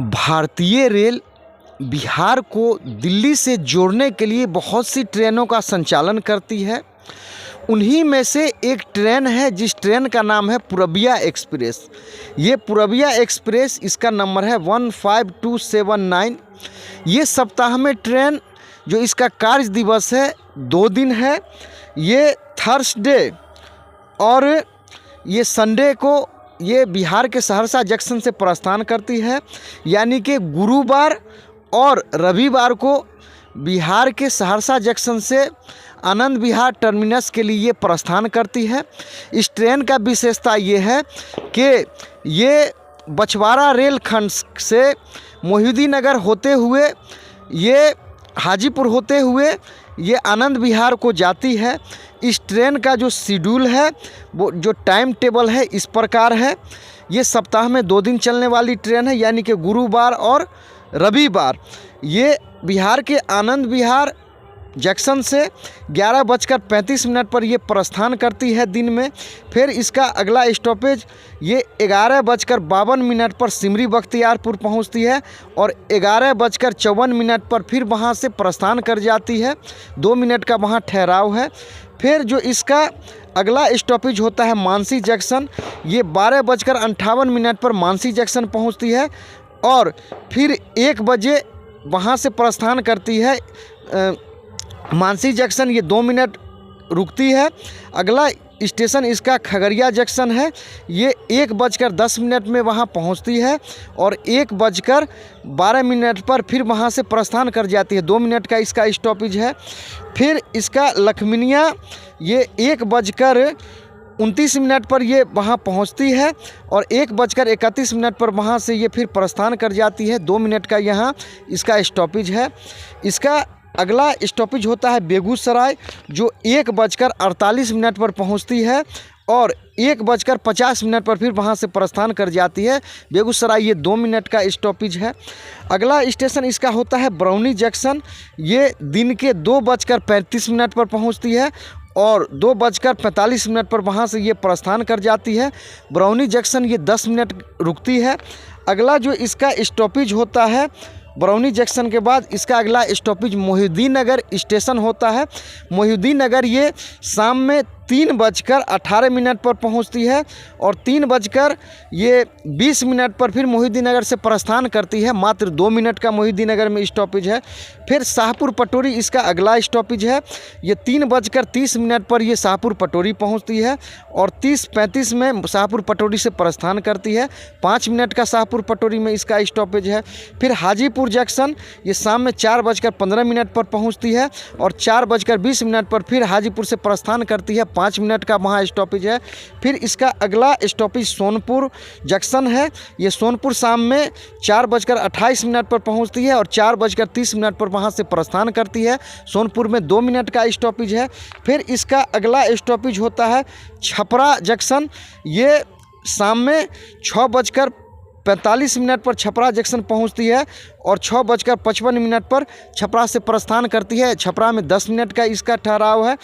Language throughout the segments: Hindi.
भारतीय रेल बिहार को दिल्ली से जोड़ने के लिए बहुत सी ट्रेनों का संचालन करती है। उन्हीं में से एक ट्रेन है जिस ट्रेन का नाम है पूरबिया एक्सप्रेस। ये पूरबिया एक्सप्रेस, इसका नंबर है 15279। ये सप्ताह में ट्रेन, जो इसका कार्य दिवस है 2 दिन है। ये थर्सडे और ये संडे को ये बिहार के सहरसा जंक्शन से प्रस्थान करती है, यानी कि गुरुवार और रविवार को बिहार के सहरसा जंक्शन से आनंद विहार टर्मिनस के लिए प्रस्थान करती है। इस ट्रेन का विशेषता ये है कि ये बछवाड़ा रेल खंड से मोहिउद्दीननगर होते हुए, ये हाजीपुर होते हुए ये आनंद विहार को जाती है। इस ट्रेन का जो शेड्यूल है, वो जो टाइम टेबल है इस प्रकार है। ये सप्ताह में 2 दिन चलने वाली ट्रेन है, यानी कि गुरुवार और रविवार। ये बिहार के आनंद विहार जंक्शन से 11:35 पर ये प्रस्थान करती है दिन में। फिर इसका अगला स्टॉपेज ये 11:52 पर सिमरी बख्तियारपुर पहुंचती है और 11:54 पर फिर वहां से प्रस्थान कर जाती है। 2 मिनट का वहां ठहराव है। फिर जो इसका अगला स्टॉपेज होता है मानसी जंक्शन, ये 12:58 पर मानसी जंक्शन पहुंचती है और फिर 1 बजे वहाँ से प्रस्थान करती है मानसी जंक्शन। ये 2 मिनट रुकती है। अगला स्टेशन इसका खगड़िया जंक्शन है। ये 1:10 में वहाँ पहुँचती है और 1:12 पर फिर वहाँ से प्रस्थान कर जाती है। 2 मिनट का इसका स्टॉपेज है। फिर इसका लखमीनिया ये 1:29 पर ये वहाँ पहुँचती है और 1:31 पर वहाँ से ये फिर प्रस्थान कर जाती है। 2 मिनट का यहाँ इसका स्टॉपेज है। इसका अगला स्टॉपेज होता है बेगूसराय, जो 1:48 पर पहुँचती है और 1:50 पर फिर वहाँ से प्रस्थान कर जाती है। बेगूसराय ये 2 मिनट का स्टॉपेज है। अगला स्टेशन इसका होता है बरौनी जंक्शन। ये दिन के 2:35 पर पहुँचती है और 2:45 पर वहाँ से ये प्रस्थान कर जाती है। बरौनी जंक्शन ये 10 मिनट रुकती है। अगला जो इसका स्टॉपेज होता है बरौनी जंक्शन के बाद, इसका अगला स्टॉपेज मोहिउद्दीननगर स्टेशन होता है। मोहिउद्दीननगर ये शाम में 3:18 पर पहुंचती है और 3:20 पर फिर मोहिउद्दीननगर से प्रस्थान करती है। मात्र 2 मिनट का मोहिउद्दीननगर में स्टॉपेज है। फिर शाहपुर पटोरी इसका अगला स्टॉपेज है। ये 3:30 पर ये शाहपुर पटोरी पहुंचती है और 30:35 में शाहपुर पटोरी से प्रस्थान करती है। 5 मिनट का शाहपुर पटोरी में इसका स्टॉपेज है। फिर हाजीपुर जंक्शन ये शाम में 4:15 पर पहुँचती है और 4:20 पर फिर हाजीपुर से प्रस्थान करती है। 5 मिनट का वहाँ स्टॉपेज है। फिर इसका अगला स्टॉपेज सोनपुर जंक्शन है। ये सोनपुर शाम में 4:28 पर पहुँचती है और 4:30 पर वहाँ से प्रस्थान करती है। सोनपुर में 2 मिनट का स्टॉपेज है। फिर इसका अगला स्टॉपेज होता है छपरा जंक्शन। ये शाम में 6:45 पर छपरा जंक्शन पहुंचती है और 6:55 पर छपरा से प्रस्थान करती है। छपरा में 10 मिनट का इसका ठहराव है।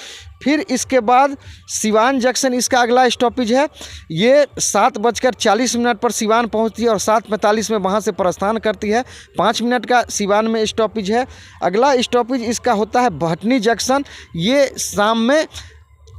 फिर इसके बाद सिवान जंक्शन इसका अगला स्टॉपेज है। ये 7:40 पर सिवान पहुंचती है और 7:45 में वहां से प्रस्थान करती है। 5 मिनट का सिवान में स्टॉपेज है। अगला स्टॉपेज इसका होता है भटनी जंक्शन। ये शाम में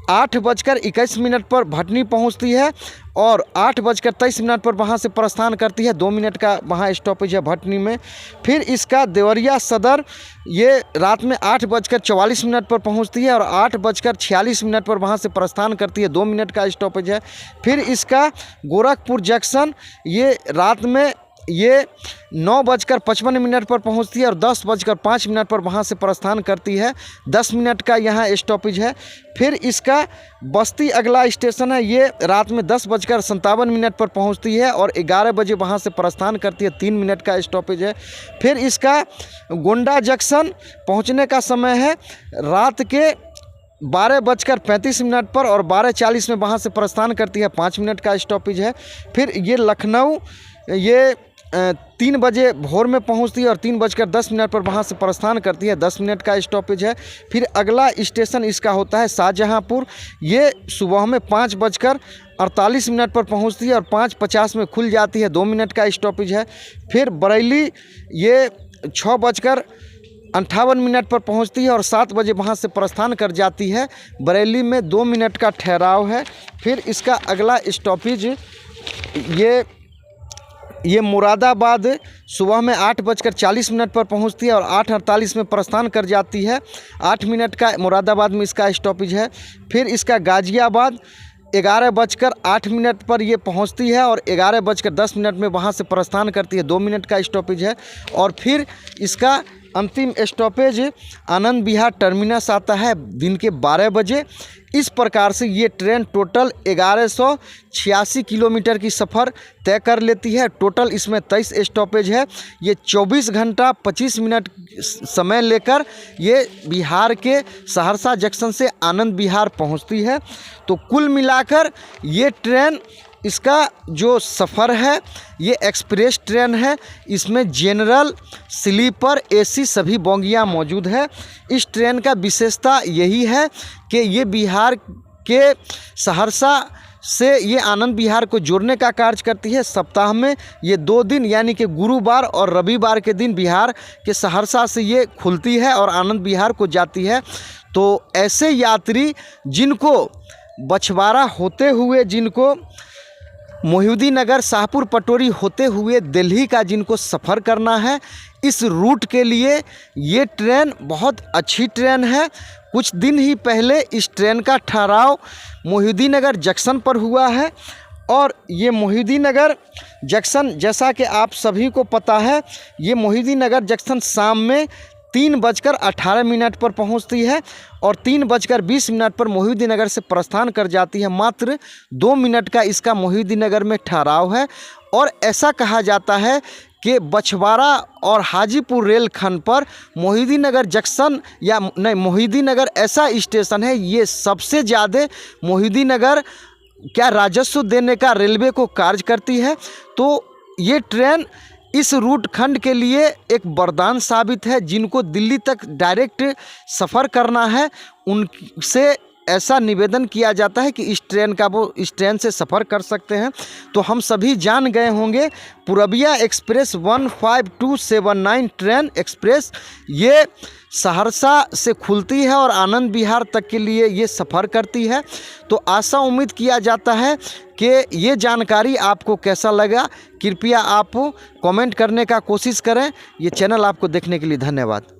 8:21 पर भटनी पहुंचती है और 8:23 पर वहाँ से प्रस्थान करती है। 2 मिनट का वहाँ स्टॉपेज है भटनी में। फिर इसका देवरिया सदर ये रात में 8:44 पर पहुँचती है और 8:46 पर वहाँ से प्रस्थान करती है। 2 मिनट का स्टॉपेज है। फिर इसका गोरखपुर जंक्शन ये रात में ये 9:55 पर पहुंचती है और 10:05 पर वहां से प्रस्थान करती है। 10 मिनट का यहाँ स्टॉपेज है। फिर इसका बस्ती अगला स्टेशन है। ये रात में 10:57 पर पहुंचती है और 11 बजे वहां से प्रस्थान करती है। 3 मिनट का स्टॉपेज है। फिर इसका गोंडा जंक्शन पहुंचने का समय है रात के 12:35 पर और 12:40 में वहाँ से प्रस्थान करती है। 5 मिनट का स्टॉपेज है। फिर ये लखनऊ ये 3 बजे भोर में पहुंचती है और 3:10 पर वहां से प्रस्थान करती है। 10 मिनट का स्टॉपेज है। फिर अगला स्टेशन इसका होता है शाहजहांपुर। ये सुबह में 48 मिनट पर पहुंचती है और 5:50 में खुल जाती है, 2 मिनट का स्टॉपेज है। फिर बरेली ये 6:58 पर पहुंचती है और 7 बजे वहां से प्रस्थान कर जाती है। बरेली में 2 मिनट का ठहराव है। फिर इसका अगला स्टॉपेज ये मुरादाबाद सुबह में 8:40 पर पहुंचती है और 8:48 में प्रस्थान कर जाती है। 8 मिनट का मुरादाबाद में इसका स्टॉपेज है। फिर इसका गाज़ियाबाद 11:08 पर ये पहुंचती है और 11:10 में वहां से प्रस्थान करती है, 2 मिनट का स्टॉपेज है। और फिर इसका अंतिम स्टॉपेज आनंद विहार टर्मिनस आता है दिन के 12 बजे। इस प्रकार से ये ट्रेन टोटल 1186 किलोमीटर की सफ़र तय कर लेती है। टोटल इसमें 23 स्टॉपेज है। ये 24 घंटा 25 मिनट समय लेकर ये बिहार के सहरसा जंक्शन से आनंद विहार पहुंचती है। तो कुल मिलाकर ये ट्रेन इसका जो सफ़र है ये एक्सप्रेस ट्रेन है। इसमें जनरल, स्लीपर, एसी सभी बोगियां मौजूद है। इस ट्रेन का विशेषता यही है कि ये बिहार के सहरसा से ये आनंद विहार को जोड़ने का कार्य करती है। सप्ताह में ये 2 दिन यानी कि गुरुवार और रविवार के दिन बिहार के सहरसा से ये खुलती है और आनंद विहार को जाती है। तो ऐसे यात्री जिनको बछवाड़ा होते हुए, जिनको मोहिउद्दीननगर, शाहपुर पटोरी होते हुए दिल्ली का जिनको सफ़र करना है, इस रूट के लिए ये ट्रेन बहुत अच्छी ट्रेन है। कुछ दिन ही पहले इस ट्रेन का ठहराव मोहिउद्दीननगर जंक्शन पर हुआ है और ये मोहिउद्दीननगर जंक्शन, जैसा कि आप सभी को पता है, ये मोहिउद्दीननगर जंक्शन शाम में 3:18 पर पहुंचती है और 3:20 पर मोहिउद्दीननगर से प्रस्थान कर जाती है। मात्र 2 मिनट का इसका मोहिउद्दीननगर में ठहराव है। और ऐसा कहा जाता है कि बछवाड़ा और हाजीपुर रेलखंड पर मोहिउद्दीननगर जंक्शन या नहीं, मोहिउद्दीननगर ऐसा स्टेशन है, ये सबसे ज़्यादा मोहिउद्दीननगर क्या राजस्व देने का रेलवे को कार्य करती है। तो ये ट्रेन इस रूट खंड के लिए एक वरदान साबित है। जिनको दिल्ली तक डायरेक्ट सफ़र करना है उनसे ऐसा निवेदन किया जाता है कि इस ट्रेन से सफ़र कर सकते हैं। तो हम सभी जान गए होंगे पूरबिया एक्सप्रेस 15279 ट्रेन एक्सप्रेस ये सहरसा से खुलती है और आनंद विहार तक के लिए ये सफ़र करती है। तो आशा उम्मीद किया जाता है कि ये जानकारी आपको कैसा लगा। कृपया आप कमेंट करने का कोशिश करें। ये चैनल आपको देखने के लिए धन्यवाद।